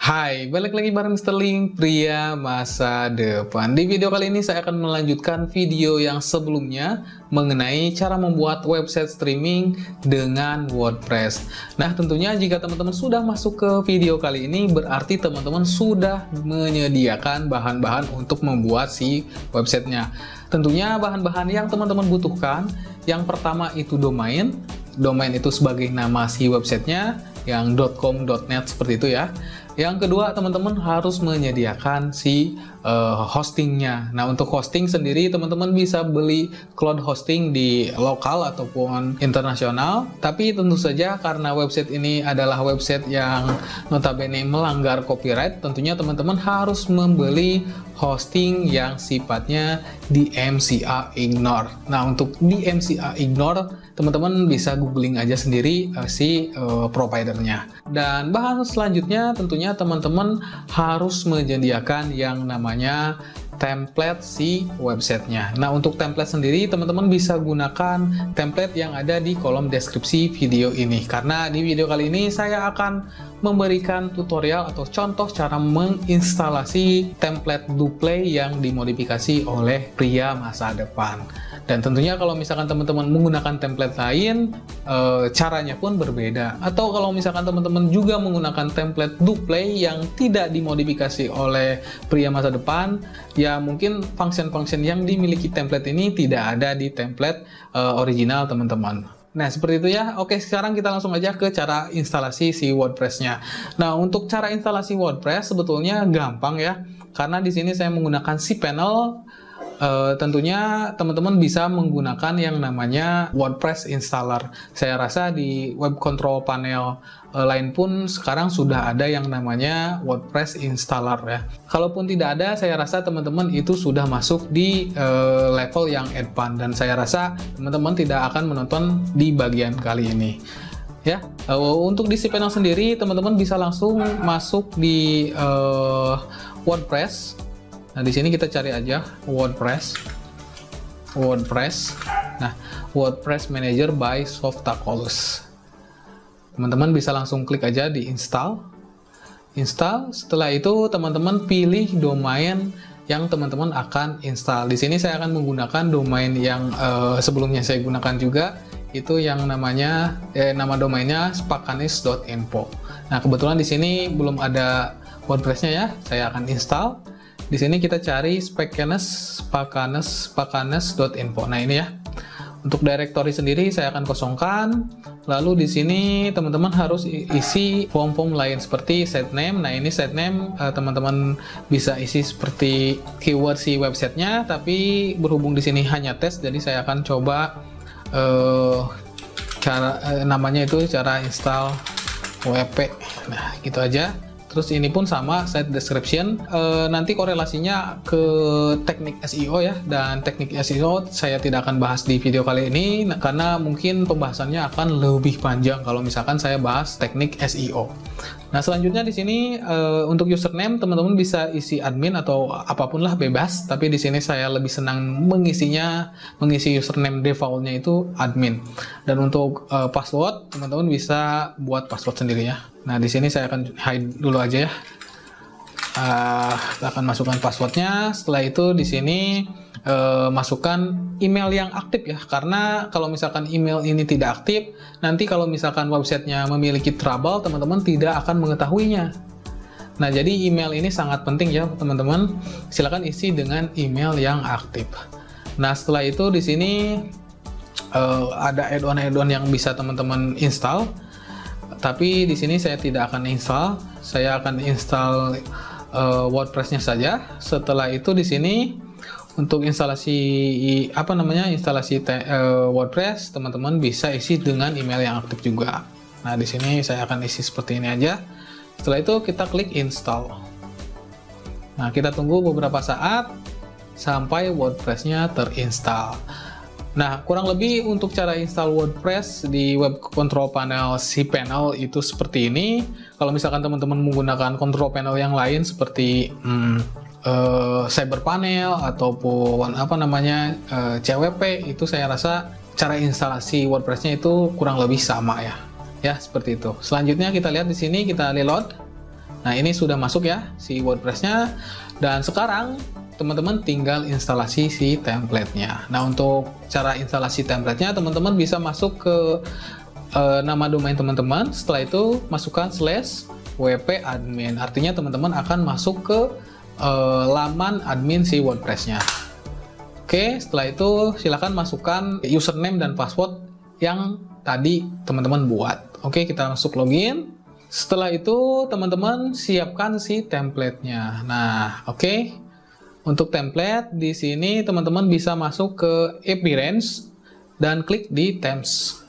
Hai, balik lagi bareng Mr. Link, pria masa depan. Di video kali ini saya akan melanjutkan video yang sebelumnya mengenai cara membuat website streaming dengan WordPress. Nah, tentunya jika teman-teman sudah masuk ke video kali ini, berarti teman-teman sudah menyediakan bahan-bahan untuk membuat si websitenya. Tentunya bahan-bahan yang teman-teman butuhkan, yang pertama itu domain. Domain itu sebagai nama si websitenya, yang .com, .net seperti itu ya. Yang kedua, teman-teman harus menyediakan si hostingnya. Nah, untuk hosting sendiri, teman-teman bisa beli cloud hosting di lokal ataupun internasional. Tapi tentu saja karena website ini adalah website yang notabene melanggar copyright, tentunya teman-teman harus membeli hosting yang sifatnya DMCA ignore. Nah, untuk DMCA ignore, teman-teman bisa googling aja sendiri si providernya. Dan bahan selanjutnya tentunya teman-teman harus menyediakan yang namanya template si websitenya. Nah, untuk template sendiri teman-teman bisa gunakan template yang ada di kolom deskripsi video ini, karena di video kali ini saya akan memberikan tutorial atau contoh cara menginstalasi template Dooplay yang dimodifikasi oleh pria masa depan. Dan tentunya kalau misalkan teman-teman menggunakan template lain, caranya pun berbeda. Atau kalau misalkan teman-teman juga menggunakan template Dooplay yang tidak dimodifikasi oleh pria masa depan, ya mungkin function-function yang dimiliki template ini tidak ada di template original teman-teman. Nah, seperti itu ya. Oke, sekarang kita langsung aja ke cara instalasi si WordPress-nya. Nah, untuk cara instalasi WordPress sebetulnya gampang ya, karena di sini saya menggunakan cPanel. Tentunya teman-teman bisa menggunakan yang namanya WordPress installer. Saya rasa di web control panel lain pun sekarang sudah ada yang namanya WordPress installer ya. Kalaupun tidak ada, saya rasa teman-teman itu sudah masuk di level yang advance, dan saya rasa teman-teman tidak akan menonton di bagian kali ini. Ya, untuk di cPanel sendiri teman-teman bisa langsung masuk di WordPress. Nah, di sini kita cari aja WordPress. Nah, WordPress Manager by Softaculous. Teman-teman bisa langsung klik aja di install. Setelah itu teman-teman pilih domain yang teman-teman akan install. Di sini saya akan menggunakan domain yang sebelumnya saya gunakan juga, itu yang namanya nama domainnya spakanis.info. Nah, kebetulan di sini belum ada WordPress-nya ya. Saya akan install. Di sini kita cari spakanes.info. Nah, ini ya. Untuk directory sendiri saya akan kosongkan. Lalu di sini teman-teman harus isi form-form lain seperti set name. Nah, ini set name teman-teman bisa isi seperti keyword si websitenya, tapi berhubung di sini hanya tes, jadi saya akan coba namanya itu cara install WP. Nah, gitu aja. Terus ini pun sama, site description. Nanti korelasinya ke teknik SEO ya, dan teknik SEO saya tidak akan bahas di video kali ini karena mungkin pembahasannya akan lebih panjang kalau misalkan saya bahas teknik SEO. Nah, selanjutnya di sini untuk username teman-teman bisa isi admin atau apapun lah, bebas. Tapi di sini saya lebih senang mengisi username defaultnya itu admin. Dan untuk password teman-teman bisa buat password sendiri ya. Nah, di sini saya akan hide dulu aja ya. Kita akan masukkan passwordnya. Setelah itu di sini masukkan email yang aktif ya, karena kalau misalkan email ini tidak aktif, nanti kalau misalkan websitenya memiliki trouble, teman-teman tidak akan mengetahuinya. Nah, jadi email ini sangat penting ya teman-teman. Silakan isi dengan email yang aktif. Nah, setelah itu di sini ada add-on yang bisa teman-teman install. Tapi di sini saya tidak akan install, saya akan install WordPress-nya saja. Setelah itu di sini untuk instalasi WordPress, teman-teman bisa isi dengan email yang aktif juga. Nah, di sini saya akan isi seperti ini aja. Setelah itu kita klik install. Nah, kita tunggu beberapa saat sampai WordPress-nya terinstall. Nah, kurang lebih untuk cara install WordPress di web control panel cPanel itu seperti ini. Kalau misalkan teman-teman menggunakan control panel yang lain seperti Cyberpanel ataupun CWP, itu saya rasa cara instalasi WordPress-nya itu kurang lebih sama ya. Ya, seperti itu. Selanjutnya kita lihat di sini, kita reload. Nah, ini sudah masuk ya si WordPress-nya, dan sekarang teman-teman tinggal instalasi si template-nya. Nah, untuk cara instalasi template-nya, teman-teman bisa masuk ke nama domain teman-teman. Setelah itu masukkan /wp-admin. Artinya teman-teman akan masuk ke laman admin si WordPress-nya. Oke, setelah itu silakan masukkan username dan password yang tadi teman-teman buat. Oke, kita masuk login. Setelah itu teman-teman siapkan si template-nya. Nah, oke. Untuk template di sini teman-teman bisa masuk ke Appearance dan klik di Themes.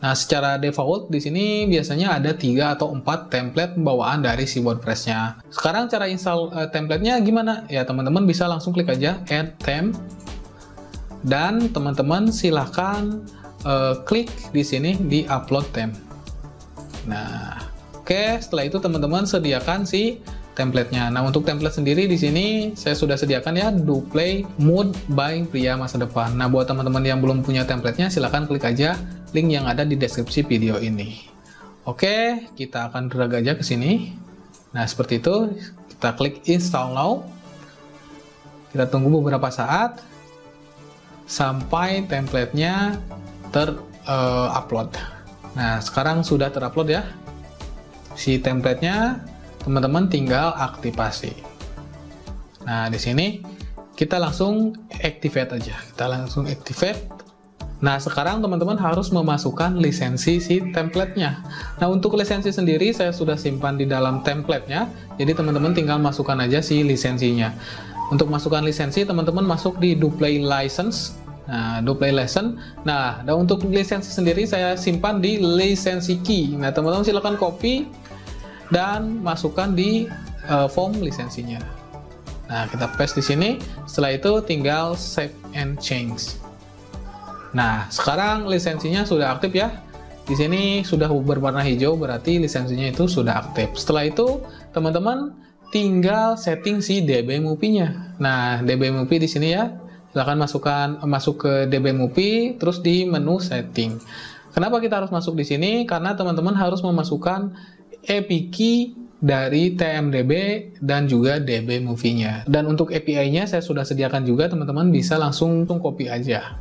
Nah, secara default di sini biasanya ada 3 atau 4 template bawaan dari si WordPress-nya. Sekarang cara install template-nya gimana? Ya, teman-teman bisa langsung klik aja Add Theme dan teman-teman silahkan klik di sini di Upload Theme. Nah, oke, setelah itu teman-teman sediakan si template-nya. Nah, untuk template sendiri di sini saya sudah sediakan ya, Do Play Mood by Pria Masa Depan. Nah, buat teman-teman yang belum punya template-nya, silahkan klik aja link yang ada di deskripsi video ini. Oke, kita akan drag aja ke sini. Nah, seperti itu. Kita klik Install Now. Kita tunggu beberapa saat sampai template-nya terupload. Nah, sekarang sudah terupload ya si template-nya. Teman-teman tinggal aktifasi. Nah, di sini kita langsung activate aja. Kita langsung activate. Nah, sekarang teman-teman harus memasukkan lisensi si template-nya. Nah, untuk lisensi sendiri saya sudah simpan di dalam template-nya. Jadi teman-teman tinggal masukkan aja si lisensinya. Untuk masukkan lisensi, teman-teman masuk di Do Play License. Nah, Do Play License. Nah, dan untuk lisensi sendiri saya simpan di lisensi key. Nah, teman-teman silakan copy dan masukkan di form lisensinya. Nah, kita paste di sini. Setelah itu tinggal save and change. Nah, sekarang lisensinya sudah aktif ya. Di sini sudah berwarna hijau, berarti lisensinya itu sudah aktif. Setelah itu, teman-teman tinggal setting si DBMUPI-nya. Nah, DBMUPI di sini ya. Silahkan masuk ke DBMUPI, terus di menu setting. Kenapa kita harus masuk di sini? Karena teman-teman harus memasukkan API key dari TMDB dan juga DBMUPI-nya. Dan untuk API-nya saya sudah sediakan juga, teman-teman bisa langsung copy aja.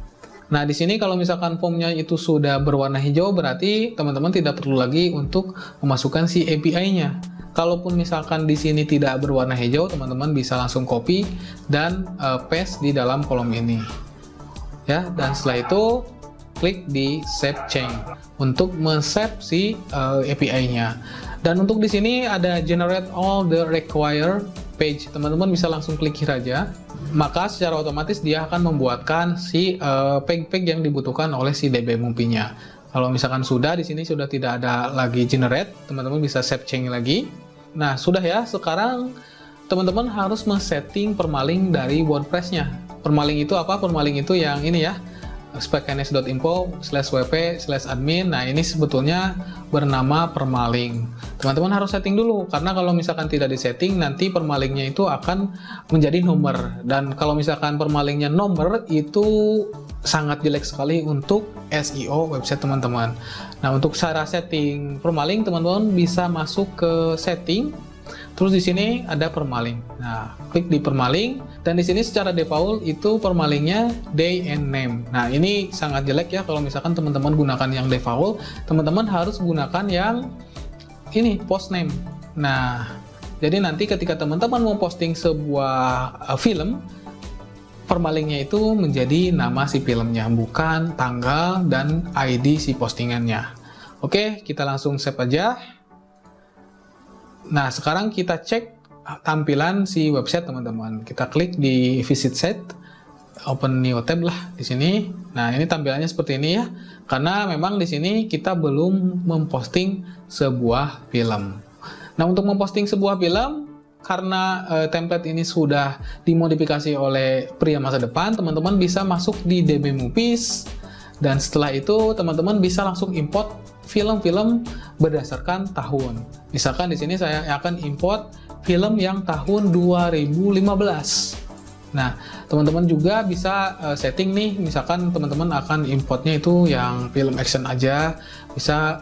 Nah, di sini kalau misalkan formnya itu sudah berwarna hijau, berarti teman-teman tidak perlu lagi untuk memasukkan si API-nya. Kalaupun misalkan di sini tidak berwarna hijau, teman-teman bisa langsung copy dan paste di dalam kolom ini. Ya, dan setelah itu klik di Save Change untuk men-save si API-nya. Dan untuk di sini ada Generate all the required page. Teman-teman bisa langsung klik here aja. Maka secara otomatis dia akan membuatkan si page-page yang dibutuhkan oleh si DBMUPI-nya. Kalau misalkan sudah di sini sudah tidak ada lagi generate, teman-teman bisa save change lagi. Nah, sudah ya. Sekarang teman-teman harus men-setting permalink dari WordPress-nya. Permalink itu apa? Permalink itu yang ini ya. specns.info/wp/admin. Nah, ini sebetulnya bernama permalink. Teman-teman harus setting dulu, karena kalau misalkan tidak disetting, nanti permalinknya itu akan menjadi nomor. Dan kalau misalkan permalinknya nomor, itu sangat jelek sekali untuk SEO website teman-teman. Nah, untuk cara setting permalink, teman-teman bisa masuk ke setting. Terus di sini ada permalink. Nah, klik di permalink, dan di sini secara default itu permalinknya day and name. Nah, ini sangat jelek ya kalau misalkan teman-teman gunakan yang default. Teman-teman harus gunakan yang ini, post name. Nah, jadi nanti ketika teman-teman mau posting sebuah film, permalinknya itu menjadi nama si filmnya, bukan tanggal dan ID si postingannya. Oke, kita langsung save aja. Nah, sekarang kita cek tampilan si website teman-teman. Kita klik di visit site, open new tab lah di sini. Nah, ini tampilannya seperti ini ya. Karena memang di sini kita belum memposting sebuah film. Nah, untuk memposting sebuah film, karena template ini sudah dimodifikasi oleh Pria Masa Depan, teman-teman bisa masuk di DBMUPIs, dan setelah itu teman-teman bisa langsung import film-film berdasarkan tahun. Misalkan di sini saya akan import film yang tahun 2015. Nah, teman-teman juga bisa setting nih, misalkan teman-teman akan importnya itu yang film action aja, bisa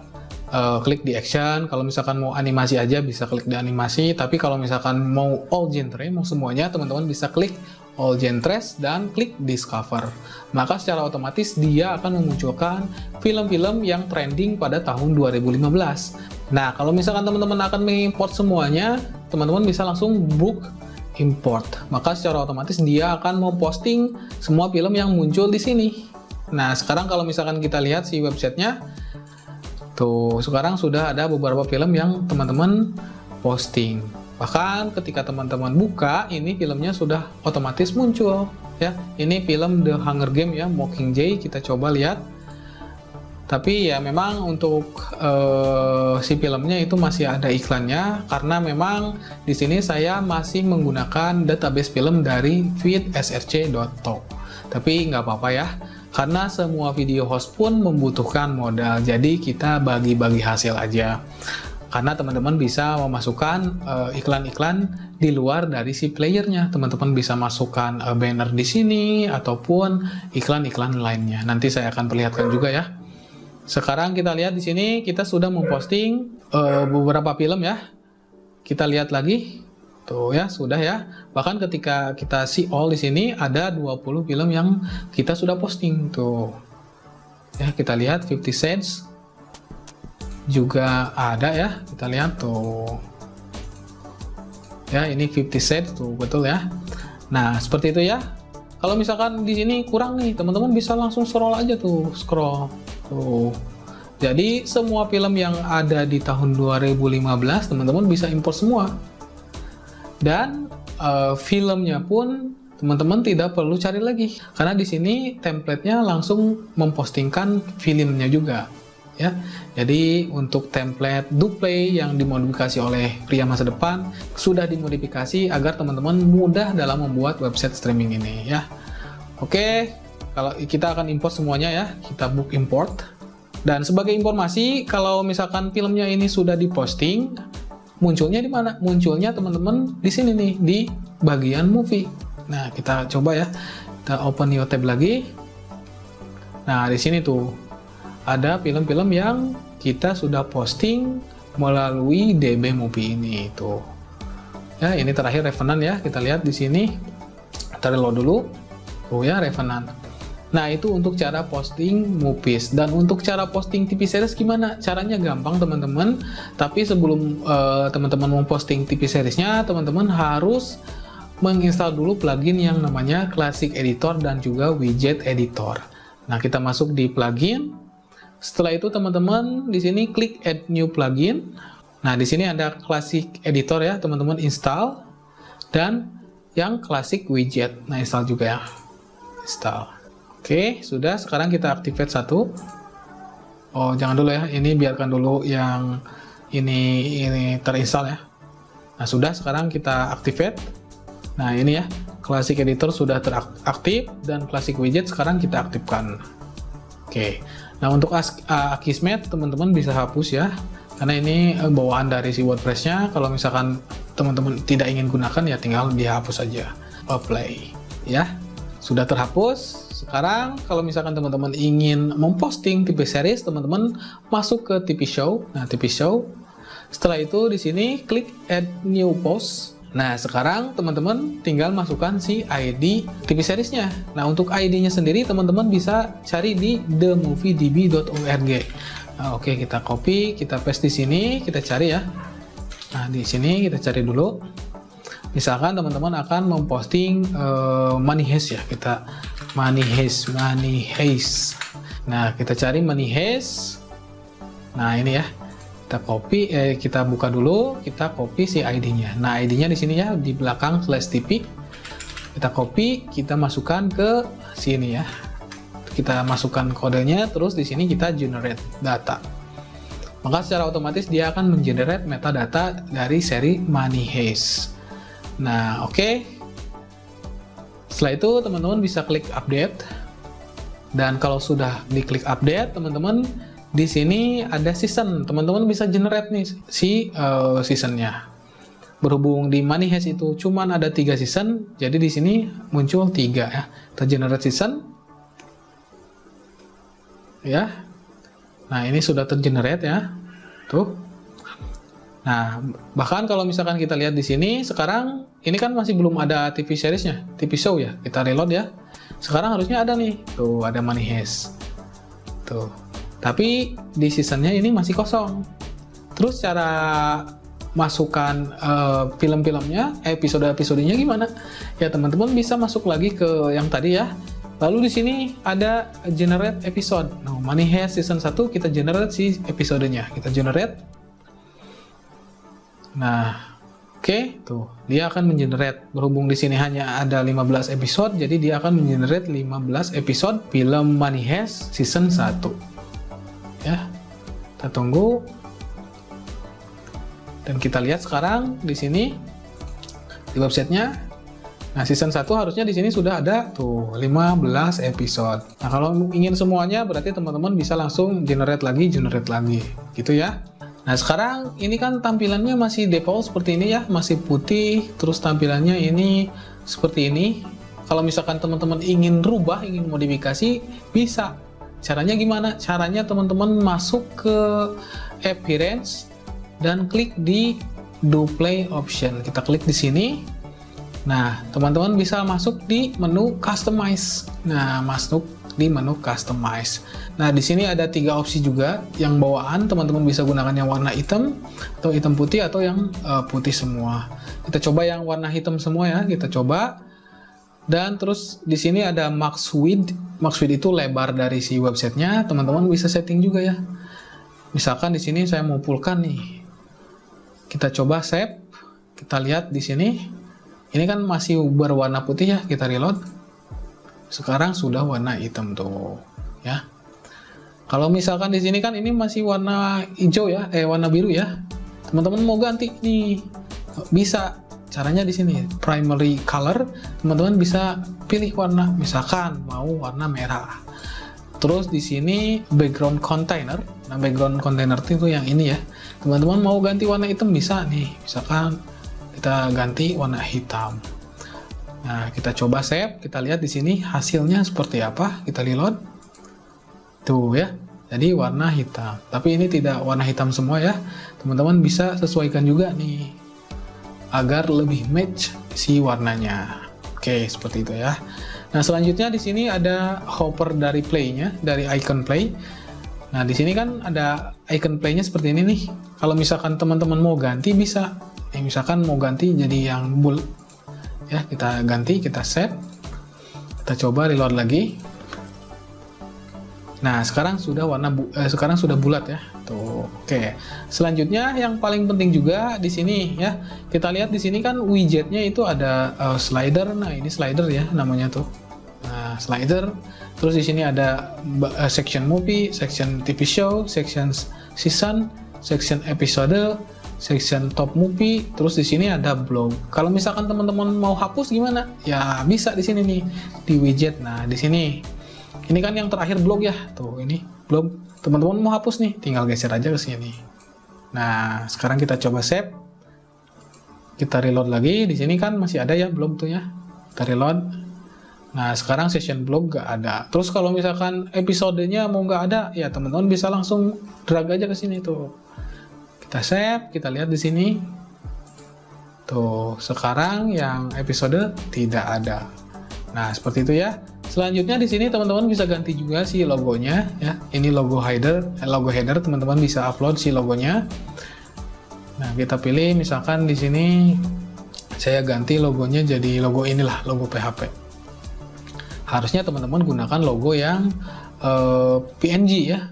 klik di action. Kalau misalkan mau animasi aja bisa klik di animasi, tapi kalau misalkan mau all genre, mau semuanya, teman-teman bisa klik all genres dan klik discover. Maka secara otomatis dia akan memunculkan film-film yang trending pada tahun 2015. Nah, kalau misalkan teman-teman akan mengimport semuanya, teman-teman bisa langsung book import. Maka secara otomatis dia akan memposting semua film yang muncul di sini. Nah, sekarang kalau misalkan kita lihat si websitenya, tuh, sekarang sudah ada beberapa film yang teman-teman posting. Bahkan ketika teman-teman buka, ini filmnya sudah otomatis muncul. Ya, ini film The Hunger Game ya, Mockingjay. Kita coba lihat. Tapi ya memang untuk si filmnya itu masih ada iklannya, karena memang di sini saya masih menggunakan database film dari feedsrc.to. Tapi nggak apa-apa ya, karena semua video host pun membutuhkan modal, jadi kita bagi-bagi hasil aja. Karena teman-teman bisa memasukkan iklan-iklan di luar dari si playernya. Teman-teman bisa masukkan banner di sini ataupun iklan-iklan lainnya. Nanti saya akan perlihatkan juga ya. Sekarang kita lihat di sini kita sudah memposting beberapa film ya. Kita lihat lagi. Tuh ya, sudah ya. Bahkan ketika kita see all di sini ada 20 film yang kita sudah posting tuh. Ya, kita lihat 50 Cents juga ada ya. Kita lihat tuh. Ya, ini 50 Cents tuh, betul ya. Nah, seperti itu ya. Kalau misalkan di sini kurang nih, teman-teman bisa langsung scroll aja tuh, scroll. Tuh. Jadi semua film yang ada di tahun 2015 teman-teman bisa import semua. Dan filmnya pun teman-teman tidak perlu cari lagi, karena di sini template-nya langsung mempostingkan filmnya juga. Ya, jadi untuk template Duplay yang dimodifikasi oleh pria masa depan sudah dimodifikasi agar teman-teman mudah dalam membuat website streaming ini ya. Oke. Kalau kita akan import semuanya ya, kita book import. Dan sebagai informasi, kalau misalkan filmnya ini sudah diposting, munculnya di mana? Munculnya teman-teman di sini nih, di bagian movie. Nah, kita coba ya. Kita open new tab lagi. Nah, di sini tuh ada film-film yang kita sudah posting melalui DB Movie ini tuh. Ya, ini terakhir Revenant ya. Kita lihat di sini. Kita reload dulu. Oh ya, Revenant. Nah, itu untuk cara posting movies. Dan untuk cara posting TV series gimana? Caranya gampang teman-teman. Tapi sebelum teman-teman memposting TV seriesnya, teman-teman harus menginstal dulu plugin yang namanya Classic Editor dan juga Widget Editor. Nah, kita masuk di plugin. Setelah itu teman-teman di sini klik Add New Plugin. Nah, di sini ada Classic Editor ya, teman-teman install. Dan yang Classic Widget. Nah, install juga ya. Install. Oke, sudah. Sekarang kita activate satu. Oh, jangan dulu ya. Ini biarkan dulu yang ini terinstall ya. Nah, sudah. Sekarang kita activate. Nah, ini ya. Classic Editor sudah teraktif dan Classic Widget sekarang kita aktifkan. Oke. Nah, untuk Akismet teman-teman bisa hapus ya. Karena ini bawaan dari si WordPress-nya. Kalau misalkan teman-teman tidak ingin gunakan ya tinggal dihapus saja. Apply ya. Sudah terhapus. Sekarang kalau misalkan teman-teman ingin memposting TV series, teman-teman masuk ke TV Show. Nah, TV Show. Setelah itu di sini klik Add New Post. Nah, sekarang teman-teman tinggal masukkan si ID TV seriesnya. Nah, untuk ID-nya sendiri teman-teman bisa cari di themoviedb.org. Nah, oke, kita copy, kita paste di sini, kita cari ya. Nah, di sini kita cari dulu. Misalkan teman-teman akan memposting Money Heist ya, kita Money Heist. Nah, kita cari Money Heist. Nah, ini ya. Kita copy, kita buka dulu, kita copy si ID-nya. Nah, ID-nya di sini ya, di belakang /tp. Kita copy, kita masukkan ke sini ya. Kita masukkan kodenya, terus di sini kita generate data. Maka secara otomatis dia akan mengenerate metadata dari seri Money Heist. Nah, oke. Setelah itu teman-teman bisa klik update. Dan kalau sudah diklik update, teman-teman di sini ada season. Teman-teman bisa generate nih si seasonnya. Berhubung di Money Heist itu cuman ada 3 season, jadi di sini muncul 3 ya. Kita generate season. Ya. Nah, ini sudah tergenerate ya. Tuh. Nah, bahkan kalau misalkan kita lihat di sini, sekarang ini kan masih belum ada TV seriesnya, TV show ya. Kita reload ya. Sekarang harusnya ada nih. Tuh, ada Money Heist. Tuh. Tapi di seasonnya ini masih kosong. Terus cara masukkan film-filmnya, episode-episodenya gimana? Ya, teman-teman bisa masuk lagi ke yang tadi ya. Lalu di sini ada generate episode. Nah, Money Heist season 1 kita generate si episodenya. Kita generate. Nah, oke, tuh dia akan mengenerate. Berhubung di sini hanya ada 15 episode, jadi dia akan mengenerate 15 episode film Money Heist season 1. Ya, kita tunggu. Dan kita lihat sekarang di sini di websitenya. Nah, season 1 harusnya di sini sudah ada tuh 15 episode. Nah, kalau ingin semuanya berarti teman-teman bisa langsung generate lagi gitu ya. Nah, sekarang ini kan tampilannya masih default seperti ini ya, masih putih, terus tampilannya ini seperti ini. Kalau misalkan teman-teman ingin rubah, ingin modifikasi, bisa. Caranya gimana? Caranya teman-teman masuk ke Appearance dan klik di Do Play option. Kita klik di sini. Nah, teman-teman bisa masuk di menu Customize. Nah, masuk di menu Customize. Nah, di sini ada 3 opsi juga. Yang bawaan teman-teman bisa gunakan yang warna hitam atau hitam putih atau yang putih semua. Kita coba yang warna hitam semua ya. Kita coba. Dan terus di sini ada max width. Max width itu lebar dari si websitenya. Teman-teman bisa setting juga ya. Misalkan di sini saya mau fullkan nih. Kita coba save. Kita lihat di sini. Ini kan masih berwarna putih ya. Kita reload. Sekarang sudah warna hitam tuh, ya. Kalau misalkan di sini kan ini masih warna hijau ya, warna biru ya. Teman-teman mau ganti nih, bisa. Caranya di sini primary color, teman-teman bisa pilih warna, misalkan mau warna merah. Terus di sini background container. Nah, background container itu yang ini ya. Teman-teman mau ganti warna hitam bisa nih, misalkan kita ganti warna hitam. Nah, kita coba save, kita lihat di sini hasilnya seperti apa. Kita reload. Tuh ya. Jadi warna hitam. Tapi ini tidak warna hitam semua ya. Teman-teman bisa sesuaikan juga nih agar lebih match si warnanya. Oke, seperti itu ya. Nah, selanjutnya di sini ada hover dari play-nya, dari icon play. Nah, di sini kan ada icon play-nya seperti ini nih. Kalau misalkan teman-teman mau ganti bisa. Misalkan mau ganti jadi yang bull. Ya, kita ganti, kita save. Kita coba reload lagi. Nah, sekarang sudah sekarang sudah bulat ya. Tuh. Oke. Selanjutnya yang paling penting juga di sini ya. Kita lihat di sini kan widgetnya itu ada slider. Nah, ini slider ya namanya tuh. Nah, slider. Terus di sini ada section movie, section TV show, section season, section episode, section top movie, terus di sini ada blog. Kalau misalkan teman-teman mau hapus gimana? Ya bisa di sini nih di widget. Nah, di sini ini kan yang terakhir blog ya. Tuh, ini blog. Teman-teman mau hapus nih, tinggal geser aja ke sini. Nah, sekarang kita coba save. Kita reload lagi. Di sini kan masih ada ya blog tuh ya. Kita reload. Nah, sekarang session blog gak ada. Terus kalau misalkan episodenya mau nggak ada, ya teman-teman bisa langsung drag aja ke sini tuh. Kita save, kita lihat di sini. Tuh, sekarang yang episode tidak ada. Nah, seperti itu ya. Selanjutnya di sini teman-teman bisa ganti juga si logonya ya. Ini logo header, teman-teman bisa upload si logonya. Nah, kita pilih misalkan di sini saya ganti logonya jadi logo inilah, logo PHP. Harusnya teman-teman gunakan logo yang PNG ya,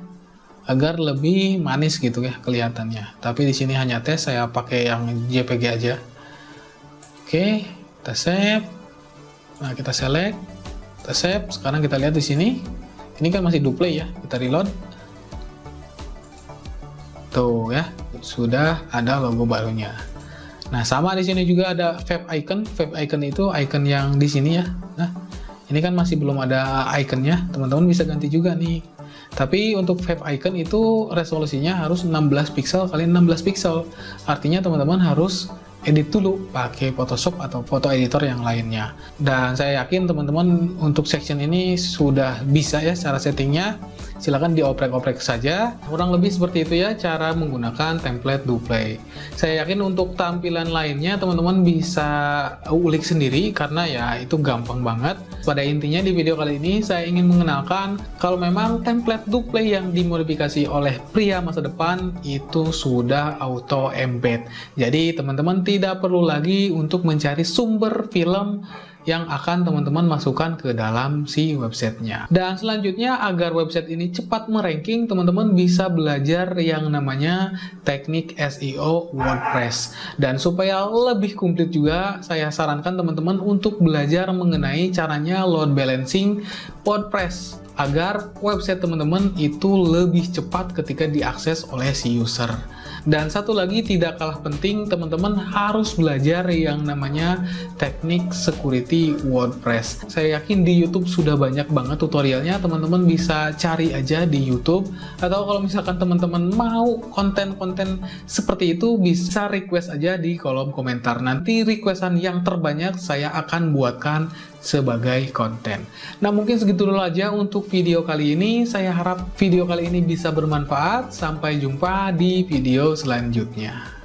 agar lebih manis gitu ya kelihatannya. Tapi di sini hanya tes, saya pakai yang JPG aja. Oke, kita save. Nah, kita select, kita save. Sekarang kita lihat di sini. Ini kan masih duplay ya. Kita reload. Tuh ya, sudah ada logo barunya. Nah, sama di sini juga ada vape icon. Vape icon itu icon yang di sini ya. Nah, ini kan masih belum ada iconnya. Teman-teman bisa ganti juga nih. Tapi untuk vape icon itu resolusinya harus 16 pixel kali 16 pixel. Artinya teman-teman harus edit dulu pakai Photoshop atau foto editor yang lainnya. Dan saya yakin teman-teman untuk section ini sudah bisa ya cara settingnya. silahkan dioprek-oprek saja. Kurang lebih seperti itu ya cara menggunakan template DoPlay. Saya yakin untuk tampilan lainnya teman-teman bisa ulik sendiri karena ya itu gampang banget. Pada intinya di video kali ini saya ingin mengenalkan kalau memang template DoPlay yang dimodifikasi oleh pria masa depan itu sudah auto embed. Jadi teman-teman tidak perlu lagi untuk mencari sumber film yang akan teman-teman masukkan ke dalam si websitenya. Dan selanjutnya agar website ini cepat meranking, teman-teman bisa belajar yang namanya teknik SEO WordPress. Dan supaya lebih komplit juga, saya sarankan teman-teman untuk belajar mengenai caranya load balancing WordPress agar website teman-teman itu lebih cepat ketika diakses oleh si user. Dan satu lagi tidak kalah penting, teman-teman harus belajar yang namanya teknik security WordPress. Saya yakin di YouTube sudah banyak banget tutorialnya, teman-teman bisa cari aja di YouTube. Atau kalau misalkan teman-teman mau konten-konten seperti itu, bisa request aja di kolom komentar. Nanti requestan yang terbanyak saya akan buatkan sebagai konten. Nah, mungkin segitu dulu aja untuk video kali ini. Saya harap video kali ini bisa bermanfaat. Sampai jumpa di video selanjutnya.